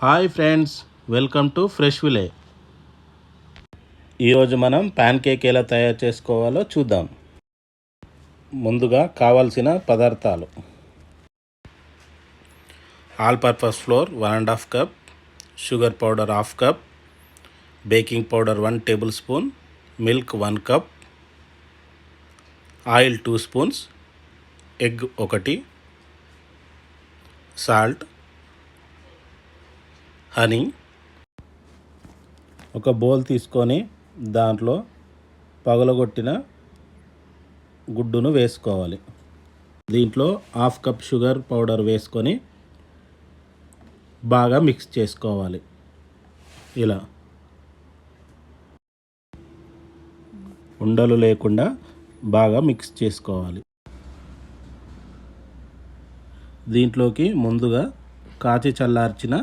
Hi friends, welcome to fresh village. ఈరోజు మనం pan cake ఎలా తయారు చేసుకోవాలో చూద్దాం. ముందుగా కావాల్సిన పదార్థాలు: all purpose floor 1.5 cup, sugar powder 1/2 cup, baking powder 1 table spoon, milk 1 cup, oil 2 spoons, egg 1, salt, honey. ఒక బౌల్ తీసుకొని దాంట్లో పగలగొట్టిన గుడ్డును వేసుకోవాలి. దీంట్లో 1/2 కప్ షుగర్ పౌడర్ వేసుకొని బాగా మిక్స్ చేసుకోవాలి. ఇలా ఉండలు లేకుండా బాగా మిక్స్ చేసుకోవాలి. దీంట్లోకి ముందుగా కాచి చల్లార్చిన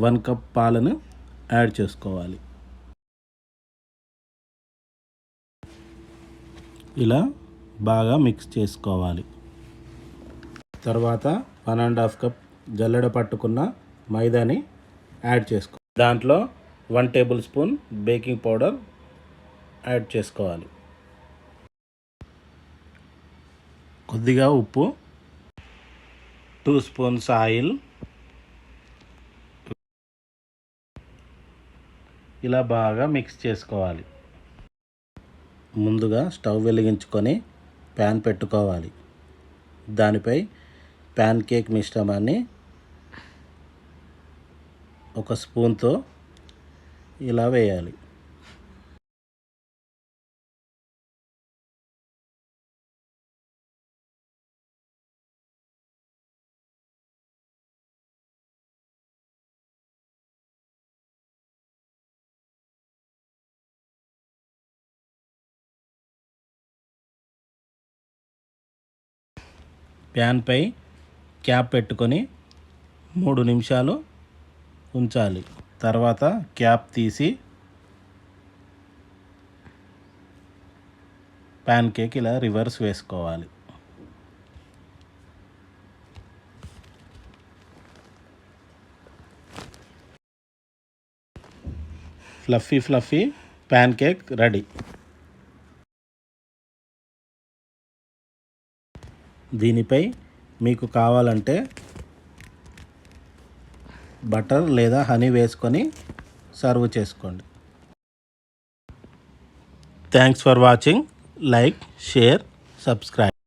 1 కప్ పాలను యాడ్ చేసుకోవాలి. ఇలా బాగా మిక్స్ చేసుకోవాలి. తర్వాత 1.5 కప్ జల్లెడ పట్టుకున్న మైదాని యాడ్ చేసుకోవాలి. దాంట్లో 1 table spoon baking powder add చేసుకోవాలి. కొద్దిగా ఉప్పు, 2 స్పూన్స్ ఆయిల్. ఇలా బాగా మిక్స్ చేసుకోవాలి. ముందుగా స్టవ్ వెలిగించుకొని ప్యాన్ పెట్టుకోవాలి. దానిపై ప్యాన్ కేక్ మిశ్రమాన్ని ఒక స్పూన్తో ఇలా వేయాలి. ప్యాన్పై క్యాప్ పెట్టుకొని 3 నిమిషాలు ఉంచాలి. తర్వాత క్యాప్ తీసి ప్యాన్ కేక్ ఇలా రివర్స్ వేసుకోవాలి. Fluffy pan cake ready. దీనిపై మీకు కావాలంటే బటర్ లేదా హనీ వేసుకొని సర్వ్ చేసుకోండి. Thanks for watching. Like, share, subscribe.